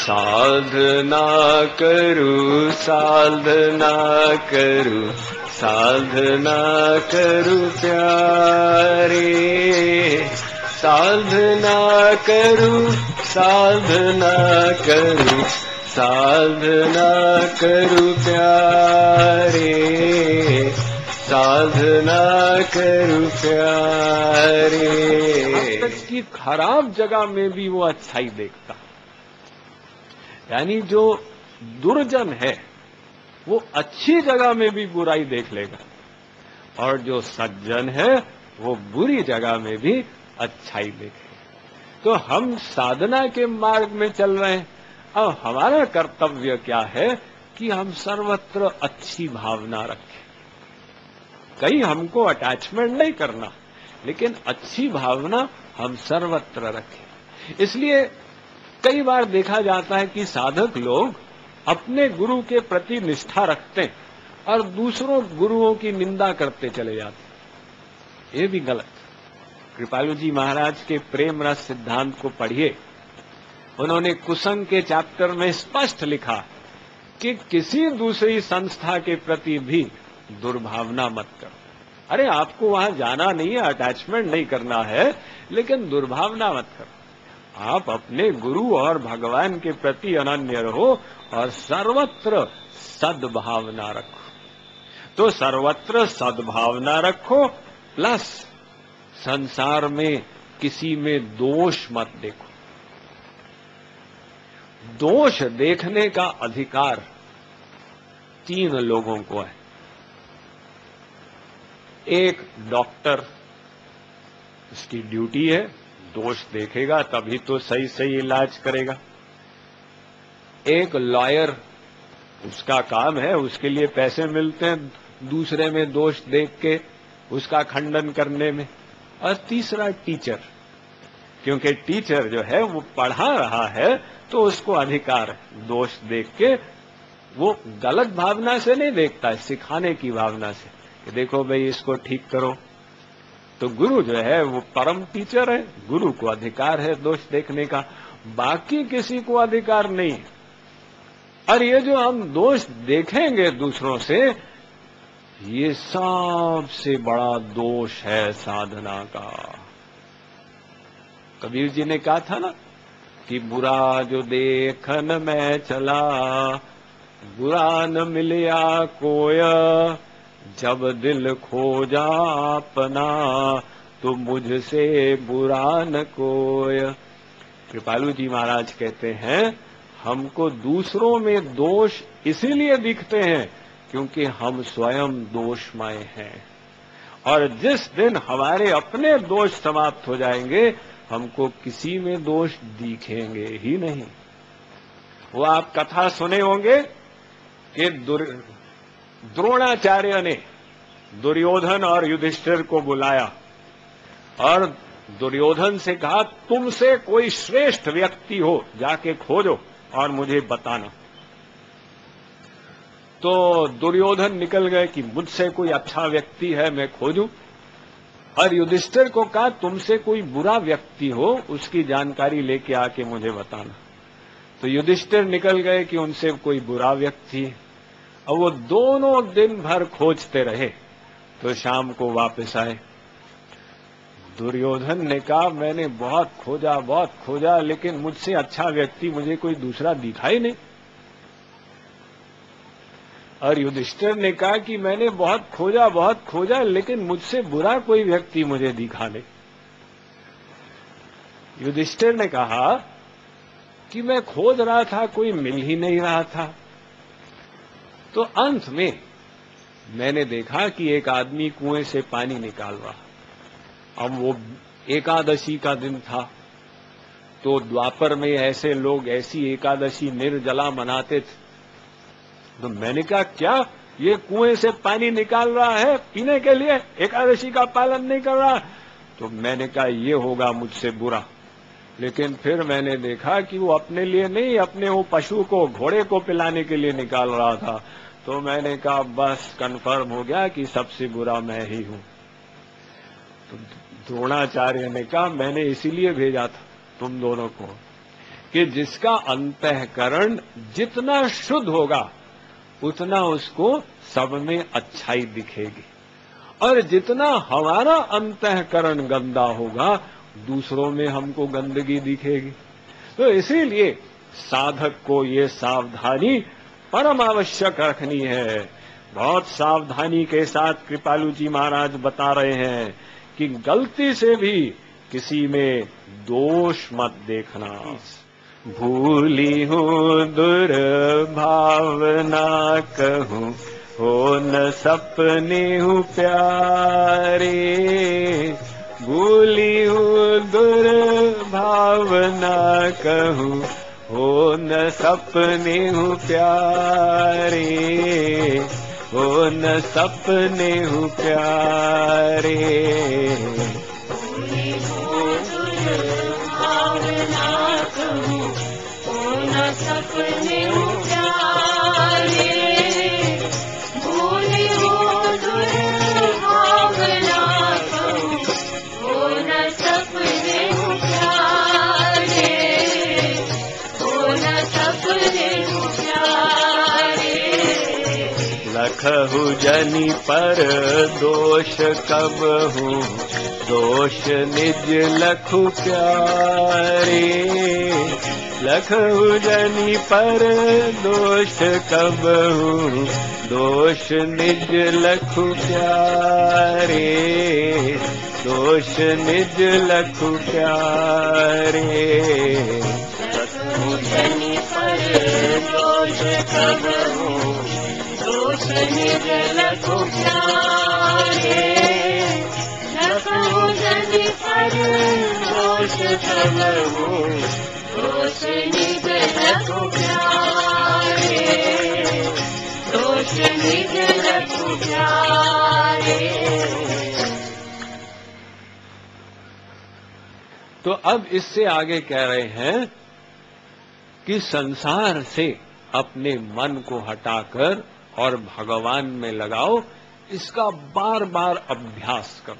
साधना करूं साधना करूं साधना करूं प्यारे, साधना करूं साधना करूं साधना करूं प्यारे, साधना करूं प्यारे। अब तक की खराब जगह में भी वो अच्छाई देखता, यानी जो दुर्जन है वो अच्छी जगह में भी बुराई देख लेगा, और जो सज्जन है वो बुरी जगह में भी अच्छाई देखेगा। तो हम साधना के मार्ग में चल रहे हैं। अब हमारा कर्तव्य क्या है कि हम सर्वत्र अच्छी भावना रखें। कहीं हमको अटैचमेंट नहीं करना, लेकिन अच्छी भावना हम सर्वत्र रखें। इसलिए कई बार देखा जाता है कि साधक लोग अपने गुरु के प्रति निष्ठा रखते हैं और दूसरों गुरुओं की निंदा करते चले जाते हैं। ये भी गलत। कृपालु जी महाराज के प्रेम रस सिद्धांत को पढ़िए। उन्होंने कुसंग के चैप्टर में स्पष्ट लिखा कि किसी दूसरी संस्था के प्रति भी दुर्भावना मत करो। अरे आपको वहां जाना नहीं है, अटैचमेंट नहीं करना है, लेकिन दुर्भावना मत करो। आप अपने गुरु और भगवान के प्रति अनन्य रहो और सर्वत्र सद्भावना रखो। तो सर्वत्र सद्भावना रखो, प्लस संसार में किसी में दोष मत देखो। दोष देखने का अधिकार 3 लोगों को है। एक डॉक्टर, उसकी ड्यूटी है, दोष देखेगा तभी तो सही सही इलाज करेगा। एक लॉयर, उसका काम है, उसके लिए पैसे मिलते हैं दूसरे में दोष देख के उसका खंडन करने में। और तीसरा टीचर, क्योंकि टीचर जो है वो पढ़ा रहा है तो उसको अधिकार है दोष देख के। वो गलत भावना से नहीं देखता है, सिखाने की भावना से कि देखो भाई इसको ठीक करो। तो गुरु जो है वो परम टीचर है, गुरु को अधिकार है दोष देखने का, बाकी किसी को अधिकार नहीं है। और ये जो हम दोष देखेंगे दूसरों से, ये सबसे बड़ा दोष है साधना का। कबीर जी ने कहा था ना कि बुरा जो देखन में चला, बुरा न मिलिया कोय, जब दिल खोजा अपना, तो मुझसे बुरा न कोय। कृपालु जी महाराज कहते हैं, हमको दूसरों में दोष इसीलिए दिखते हैं क्योंकि हम स्वयं दोषमय हैं। और जिस दिन हमारे अपने दोष समाप्त हो जाएंगे, हमको किसी में दोष दिखेंगे ही नहीं। वो आप कथा सुने होंगे कि द्रोणाचार्य ने दुर्योधन और युधिष्ठिर को बुलाया और दुर्योधन से कहा, तुमसे कोई श्रेष्ठ व्यक्ति हो जाके खोजो और मुझे बताना। तो दुर्योधन निकल गए कि मुझसे कोई अच्छा व्यक्ति है, मैं खोजूं। और युधिष्ठिर को कहा, तुमसे कोई बुरा व्यक्ति हो उसकी जानकारी लेके आके मुझे बताना। तो युधिष्ठिर निकल गए कि उनसे कोई बुरा व्यक्ति है। और वो दोनों दिन भर खोजते रहे, तो शाम को वापस आए। दुर्योधन ने कहा, मैंने बहुत खोजा, लेकिन मुझसे अच्छा व्यक्ति मुझे कोई दूसरा दिखाई नहीं। और युधिष्ठिर ने कहा कि मैंने बहुत खोजा, लेकिन मुझसे बुरा कोई व्यक्ति मुझे दिखा नहीं। युधिष्ठिर ने कहा कि मैं खोज रहा था, कोई मिल ही नहीं रहा था। तो अंत में मैंने देखा कि एक आदमी कुएं से पानी निकाल रहा। अब वो एकादशी का दिन था, तो द्वापर में ऐसे लोग ऐसी एकादशी निर्जला मनाते थे। तो मैंने कहा, क्या ये कुएं से पानी निकाल रहा है पीने के लिए, एकादशी का पालन नहीं कर रहा? तो मैंने कहा, ये होगा मुझसे बुरा। लेकिन फिर मैंने देखा कि वो अपने लिए नहीं, अपने वो पशु को, घोड़े को पिलाने के लिए निकाल रहा था। तो मैंने कहा, बस कंफर्म हो गया कि सबसे बुरा मैं ही हूं। तो द्रोणाचार्य ने कहा, मैंने इसीलिए भेजा था तुम दोनों को कि जिसका अंतःकरण जितना शुद्ध होगा उतना उसको सब में अच्छाई दिखेगी, और जितना हमारा अंतःकरण गंदा होगा दूसरों में हमको गंदगी दिखेगी। तो इसीलिए साधक को ये सावधानी परम आवश्यक रखनी है। बहुत सावधानी के साथ कृपालु जी महाराज बता रहे हैं कि गलती से भी किसी में दोष मत देखना। भूली हूँ दुर्भावना कहूँ हो न सपने हूँ प्यारे, भूली हूँ दुर्भावना कहूँ हो न सपने हूँ प्यारे, हो न सपने हूँ प्यारे। भूली हूँ दुर्भावना कहूँ हो न सपने हूँ प्यारे, भूली हूँ दुर्भावना कहूँ हो न सपने हूँ प्यारे, हो न सपने हूँ प्यारे। लखहु जनि पर दोष कब हूँ, दोष निज लखु प्यारे, लखहु जनि पर दोष कब हूँ, दोष निज लखु प्यारे, दोष निज लखु प्यारे। लखहु जनि पर दोष कब हूँ, दोष निज लखु प्यारे, लखहु जनि पर दोष कब हूँ, दोष निज लखु प्यारे, दोष निज लखु प्यारे। तो अब इससे आगे कह रहे हैं कि संसार से अपने मन को हटाकर और भगवान में लगाओ, इसका बार बार अभ्यास करो।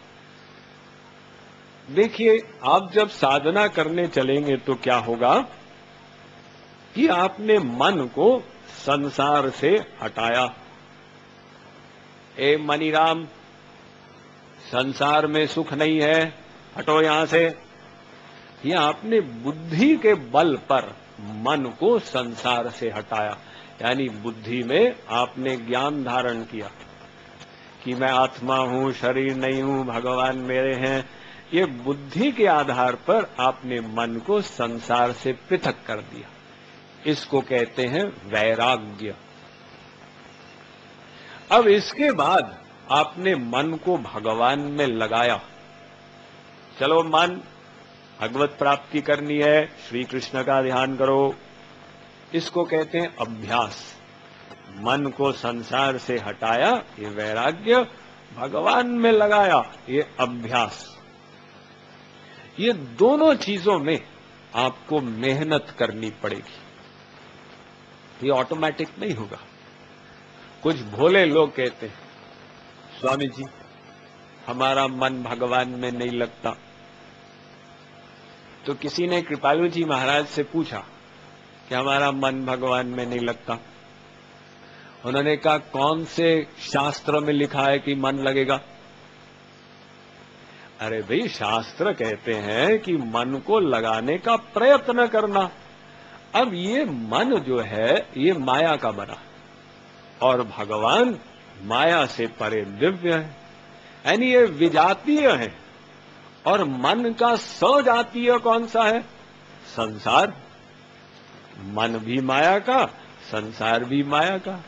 देखिए, आप जब साधना करने चलेंगे तो क्या होगा कि आपने मन को संसार से हटाया। ए मनीराम, संसार में सुख नहीं है, हटो यहां से। ये आपने बुद्धि के बल पर मन को संसार से हटाया, यानी बुद्धि में आपने ज्ञान धारण किया कि मैं आत्मा हूं, शरीर नहीं हूं, भगवान मेरे हैं। ये बुद्धि के आधार पर आपने मन को संसार से पृथक कर दिया। इसको कहते हैं वैराग्य। अब इसके बाद आपने मन को भगवान में लगाया। चलो मन, भगवत प्राप्ति करनी है, श्री कृष्ण का ध्यान करो। इसको कहते हैं अभ्यास। मन को संसार से हटाया, ये वैराग्य, भगवान में लगाया, ये अभ्यास। ये दोनों चीजों में आपको मेहनत करनी पड़ेगी, ये ऑटोमेटिक नहीं होगा। कुछ भोले लोग कहते हैं, स्वामी जी हमारा मन भगवान में नहीं लगता। तो किसी ने कृपालु जी महाराज से पूछा कि हमारा मन भगवान में नहीं लगता। उन्होंने कहा, कौन से शास्त्र में लिखा है कि मन लगेगा? अरे भाई, शास्त्र कहते हैं कि मन को लगाने का प्रयत्न करना। अब ये मन जो है ये माया का बना, और भगवान माया से परे दिव्य है, यानी ये विजातीय है। और मन का सजातीय कौन सा है? संसार। मन भी माया का, संसार भी माया का।